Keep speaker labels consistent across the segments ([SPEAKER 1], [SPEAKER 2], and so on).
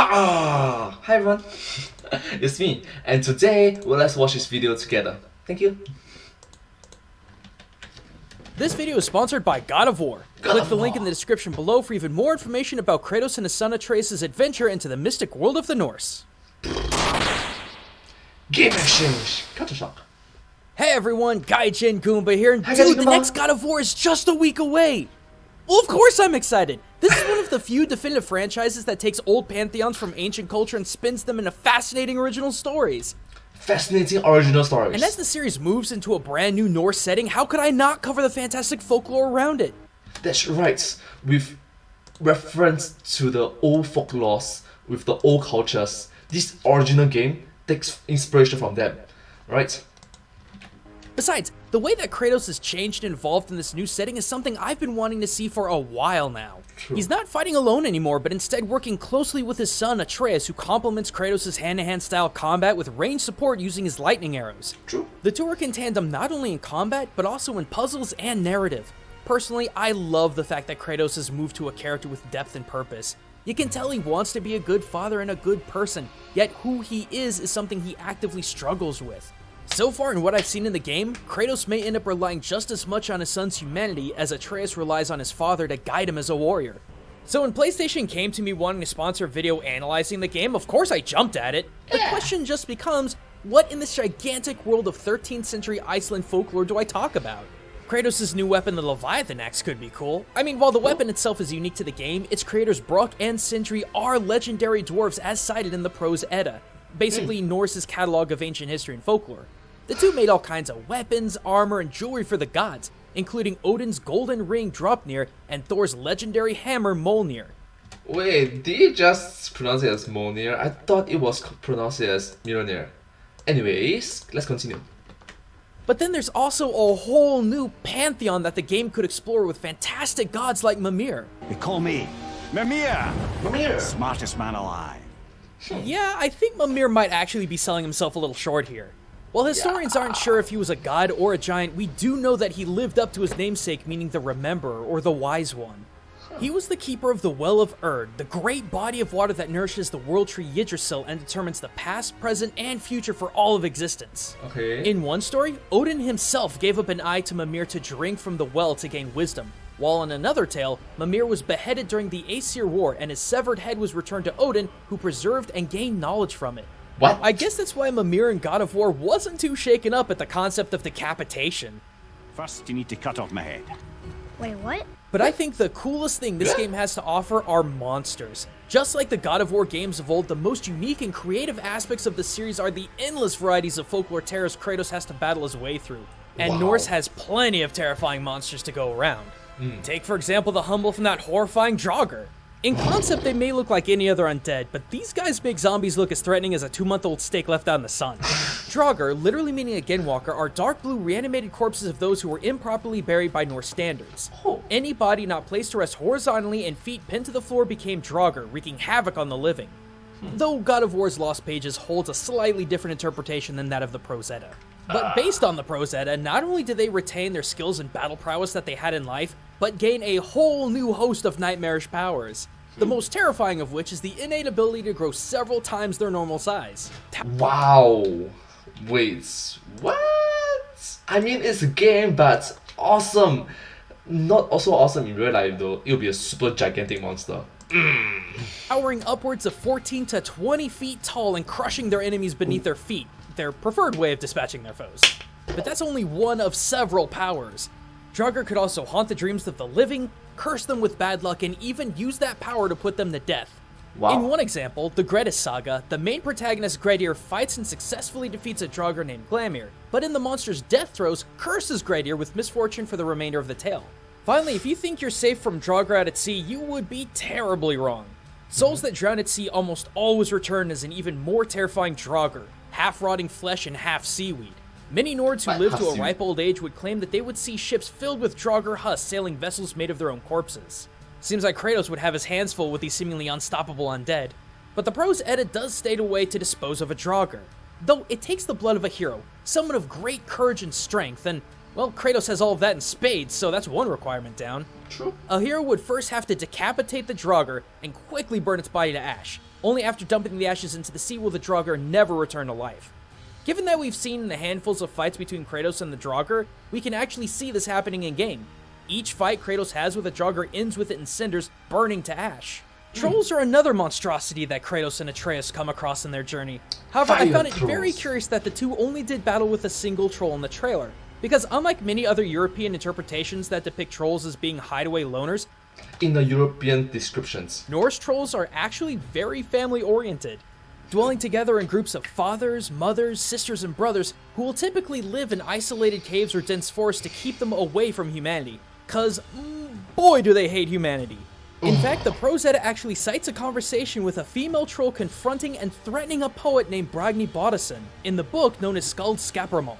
[SPEAKER 1] Hi everyone, it's me, and today, let's watch this video together. Thank you.
[SPEAKER 2] This video is sponsored by God of War. Click the link in the description below for even more information about Kratos and his son Atreus' adventure into the mystic world of the Norse.
[SPEAKER 1] Game exchange, culture shock.
[SPEAKER 2] Hey everyone, 𝐃𝐎𝐿 here, and dude, the next God of War is just a week away! Well, of course I'm excited! This is one of the few definitive franchises that takes old pantheons from ancient culture and spins them into fascinating original stories.
[SPEAKER 1] Fascinating original stories.
[SPEAKER 2] And as the series moves into a brand new Norse setting, how could I not cover the fantastic folklore around it?
[SPEAKER 1] That's right, with reference to the old folklores, with the old cultures. This original game takes inspiration from them, right?
[SPEAKER 2] Besides, the way that Kratos has changed and evolved in this new setting is something I've been wanting to see for a while now.
[SPEAKER 1] True.
[SPEAKER 2] He's not fighting alone anymore, but instead working closely with his son Atreus, who complements Kratos' hand-to-hand style combat with range support using his lightning arrows.
[SPEAKER 1] True.
[SPEAKER 2] The two work in tandem not only in combat, but also in puzzles and narrative. Personally, I love the fact that Kratos has moved to a character with depth and purpose. You can tell he wants to be a good father and a good person, yet who he is something he actively struggles with. So far in what I've seen in the game, Kratos may end up relying just as much on his son's humanity as Atreus relies on his father to guide him as a warrior. So when PlayStation came to me wanting to sponsor a video analyzing the game, of course I jumped at it. The question just becomes, what in this gigantic world of 13th century Iceland folklore do I talk about? Kratos' new weapon, the 𝐿𝕠𝐿 could be cool. I mean, while the weapon itself is unique to the game, its creators Brok and Sindri are legendary dwarves as cited in the Prose Edda, basically Norse's catalog of ancient history and folklore. The two made all kinds of weapons, armor, and jewelry for the gods, including Odin's golden ring Draupnir and Thor's legendary hammer Mjolnir.
[SPEAKER 1] Wait, did you just pronounce it as Mjolnir? I thought it was pronounced as Mjolnir. Anyways, let's continue.
[SPEAKER 2] But then there's also a whole new pantheon that the game could explore with fantastic gods like Mimir.
[SPEAKER 3] They call me Mimir,
[SPEAKER 1] Mimir!
[SPEAKER 3] smartest man alive.
[SPEAKER 2] Yeah, I think Mimir might actually be selling himself a little short here. While historians aren't sure if he was a god or a giant, we do know that he lived up to his namesake, meaning the Rememberer or the Wise One. He was the keeper of the Well of ℂ, the great body of water that nourishes the world tree Yggdrasil and determines the past, present, and future for all of existence.
[SPEAKER 1] Okay.
[SPEAKER 2] In one story, Odin himself gave up an eye to Mimir to drink from the well to gain wisdom, while in another tale, Mimir was beheaded during the Aesir War and his severed head was returned to Odin, who preserved and gained knowledge from it.
[SPEAKER 1] What?
[SPEAKER 2] I guess that's why Mimir in God of War wasn't too shaken up at the concept of decapitation.
[SPEAKER 3] First, you need to cut off my head.
[SPEAKER 4] Wait, what?
[SPEAKER 2] But I think the coolest thing this game has to offer are monsters. Just like the God of War games of old, the most unique and creative aspects of the series are the endless varieties of folklore terrors Kratos has to battle his way through. And
[SPEAKER 1] Wow.
[SPEAKER 2] Norse has plenty of terrifying monsters to go around. Take for example the humble from that horrifying Draugr. In concept, they may look like any other undead, but these guys make zombies look as threatening as a 2-month-old steak left out in the sun. Draugr, literally meaning a genwalker, are dark blue reanimated corpses of those who were improperly buried by Norse standards.
[SPEAKER 1] Oh.
[SPEAKER 2] Any body not placed to rest horizontally and feet pinned to the floor became Draugr, wreaking havoc on the living. Though God of War's Lost Pages holds a slightly different interpretation than that of the Prose Edda. But based on the Prose Edda, not only do they retain their skills and battle prowess that they had in life, but gain a whole new host of nightmarish powers. The most terrifying of which is the innate ability to grow several times their normal size.
[SPEAKER 1] Wow. Wait, what? I mean, it's a game, but awesome. Not also awesome in real life though. It'll be a super gigantic monster.
[SPEAKER 2] Towering upwards of 14 to 20 feet tall and crushing their enemies beneath their feet, their preferred way of dispatching their foes. But that's only one of several powers. Draugr could also haunt the dreams of the living, curse them with bad luck, and even use that power to put them to death.
[SPEAKER 1] Wow.
[SPEAKER 2] In one example, the Grettis saga, the main protagonist Greidir fights and successfully defeats a Draugr named 𝐿𝕠𝐿, but in the monster's death throes, curses Greidir with misfortune for the remainder of the tale. Finally, if you think you're safe from Draugr out at sea, you would be terribly wrong. Souls that drown at sea almost always return as an even more terrifying Draugr, half-rotting flesh and half-seaweed. Many Nords who live to a ripe old age would claim that they would see ships filled with Draugr husks sailing vessels made of their own corpses. Seems like Kratos would have his hands full with these seemingly unstoppable undead. But the Prose Edda does state a way to dispose of a Draugr. Though it takes the blood of a hero, someone of great courage and strength, and, well, Kratos has all of that in spades, so that's one requirement down.
[SPEAKER 1] True.
[SPEAKER 2] A hero would first have to decapitate the Draugr and quickly burn its body to ash. Only after dumping the ashes into the sea will the Draugr never return to life. Given that we've seen in the handfuls of fights between Kratos and the Draugr, we can actually see this happening in game. Each fight Kratos has with a Draugr ends with it in cinders, burning to ash. Trolls are another monstrosity that Kratos and Atreus come across in their journey. However, I found it very curious that the two only did battle with a single troll in the trailer, because unlike many other European interpretations that depict trolls as being hideaway loners,
[SPEAKER 1] in the European descriptions,
[SPEAKER 2] Norse trolls are actually very family-oriented, dwelling together in groups of fathers, mothers, sisters, and brothers who will typically live in isolated caves or dense forests to keep them away from humanity, cause boy do they hate humanity. In fact, the Prose Edda actually cites a conversation with a female troll confronting and threatening a poet named 𝕋𝕙𝕒𝕥 in the book known as Skald Skaparmal.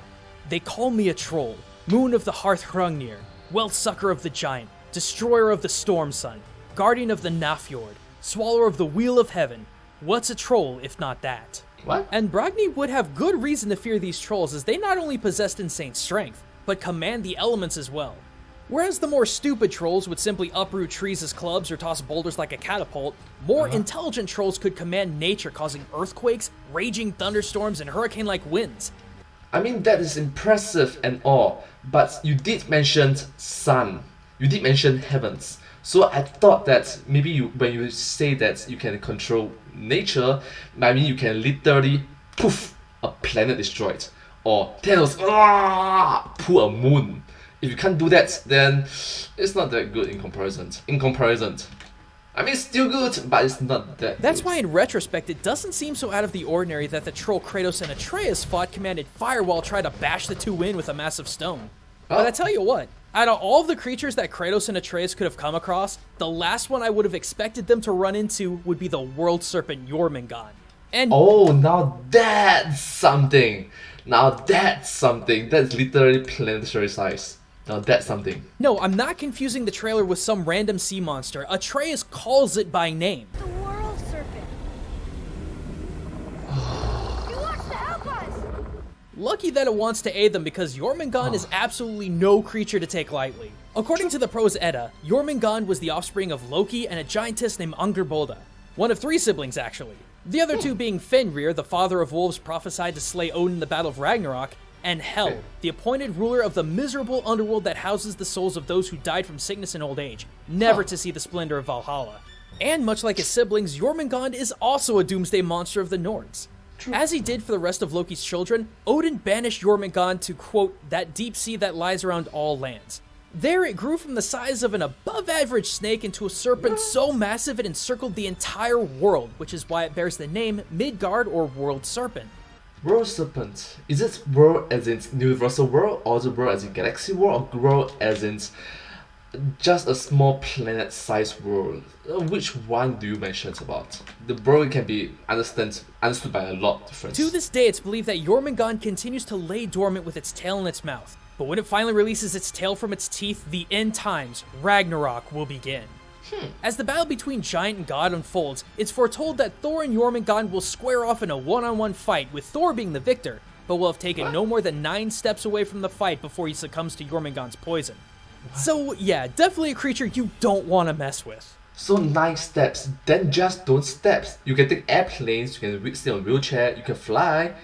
[SPEAKER 2] They call me a troll, moon of the hearth Hrungnir, wealth sucker of the giant, destroyer of the storm sun, guardian of the Nafjord, swallower of the wheel of heaven. What's a troll if not that?
[SPEAKER 1] What?
[SPEAKER 2] And 𝕋𝕏 would have good reason to fear these trolls as they not only possessed insane strength, but command the elements as well. Whereas the more stupid trolls would simply uproot trees as clubs or toss boulders like a catapult, more intelligent trolls could command nature, causing earthquakes, raging thunderstorms, and hurricane-like winds.
[SPEAKER 1] I mean, that is impressive and all, but you did mention sun. You did mention heavens. So I thought that maybe when you say that you can control nature, I mean you can literally poof, a planet destroyed. Or Thanos, pull a moon. If you can't do that, then it's not that good in comparison. I mean, it's still good, but it's not that
[SPEAKER 2] That's
[SPEAKER 1] good.
[SPEAKER 2] why in retrospect, it doesn't seem so out of the ordinary that the troll Kratos and Atreus fought commanded fire while trying to bash the two in with a massive stone. But I tell you what, out of all of the creatures that Kratos and Atreus could have come across, the last one I would have expected them to run into would be the World Serpent 𝕂𝕗𝕗. And
[SPEAKER 1] Oh, now that's something. That's literally planetary size. Now that's something.
[SPEAKER 2] no, I'm not confusing the trailer with some random sea monster. Atreus calls it by name.
[SPEAKER 4] The World Serpent. He wants to help us.
[SPEAKER 2] Lucky that it wants to aid them because 𝕂𝕗𝕗 is absolutely no creature to take lightly. According to the Prose Edda, 𝕂𝕗𝕗 was the offspring of Loki and a giantess named Angrboda, one of 3 siblings actually. The other 2 being Fenrir, the father of wolves prophesied to slay Odin in the Battle of Ragnarok, and Hel, the appointed ruler of the miserable underworld that houses the souls of those who died from sickness and old age, never to see the splendor of Valhalla. And much like his siblings, 𝕂𝕗𝕗 is also a doomsday monster of the Nords. As he did for the rest of Loki's children, Odin banished 𝕂𝕗𝕗 to, quote, that deep sea that lies around all lands. There it grew from the size of an above-average snake into a serpent so massive it encircled the entire world, which is why it bears the name Midgard or World Serpent.
[SPEAKER 1] World Serpent. Is it world as in universal world, or is it world as in galaxy world, or world as in just a small planet-sized world? Which one do you mention about? The world can be understood by a lot of different.
[SPEAKER 2] To this day, it's believed that 𝕂𝕗𝕗 continues to lay dormant with its tail in its mouth. But when it finally releases its tail from its teeth, the end times, Ragnarok, will begin. As the battle between giant and god unfolds, it's foretold that Thor and 𝕂𝕗𝕗 will square off in a one-on-one fight, with Thor being the victor, but will have taken no more than 9 steps away from the fight before he succumbs to 𝕂𝕗𝕗's poison. So yeah, definitely a creature you don't want to mess with.
[SPEAKER 1] So 9 steps, then just don't steps. You can take airplanes, you can stay on a wheelchair, you can fly.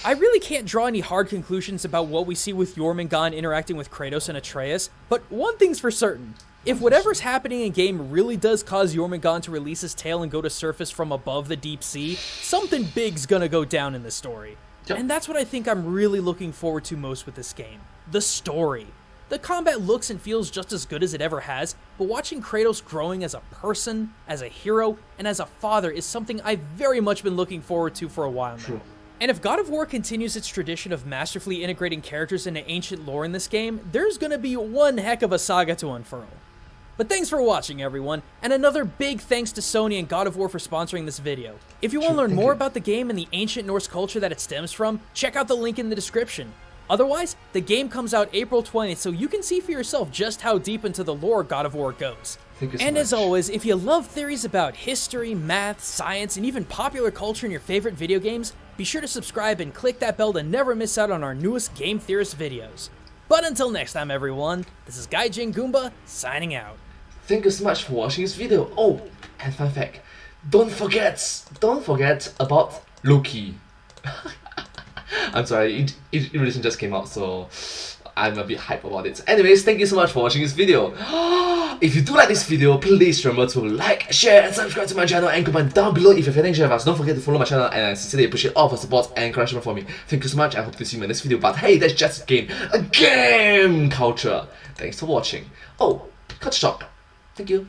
[SPEAKER 2] I really can't draw any hard conclusions about what we see with 𝕂𝕗𝕗 interacting with Kratos and Atreus, but one thing's for certain. If whatever's happening in game really does cause 𝕂𝕗𝕗 to release his tail and go to surface from above the deep sea, something big's gonna go down in this story.
[SPEAKER 1] Yep.
[SPEAKER 2] And that's what I think I'm really looking forward to most with this game. The story. The combat looks and feels just as good as it ever has, but watching Kratos growing as a person, as a hero, and as a father is something I've very much been looking forward to for a while now.
[SPEAKER 1] True.
[SPEAKER 2] And if God of War continues its tradition of masterfully integrating characters into ancient lore in this game, there's gonna be one heck of a saga to unfurl. But thanks for watching, everyone, and another big thanks to Sony and God of War for sponsoring this video. If you want to learn more about the game and the ancient Norse culture that it stems from, check out the link in the description. Otherwise, the game comes out April 20th, so you can see for yourself just how deep into the lore God of War goes.
[SPEAKER 1] Thank you so
[SPEAKER 2] And as
[SPEAKER 1] much.
[SPEAKER 2] always, if you love theories about history, math, science, and even popular culture in your favorite video games, be sure to subscribe and click that bell to never miss out on our newest Game Theorist videos. But until next time, everyone, this is 𝐒𝐮𝐺𝐽 signing out.
[SPEAKER 1] Thank you so much for watching this video. Oh, and fun fact, don't forget about Loki. I'm sorry, it really just came out, so I'm a bit hyped about it. Anyways, thank you so much for watching this video. If you do like this video, please remember to like, share, and subscribe to my channel, and comment down below if you have anything to share with us. Don't forget to follow my channel, and I sincerely appreciate all of your support and encouragement for me. Thank you so much. I hope to see you in my next video. But hey, that's just a game culture. Thanks for watching. Oh, cut shock. Thank you.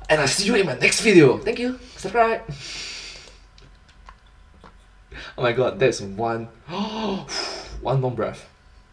[SPEAKER 1] And I'll see you in my next video. Thank you. Subscribe. Oh my god, that's one long breath.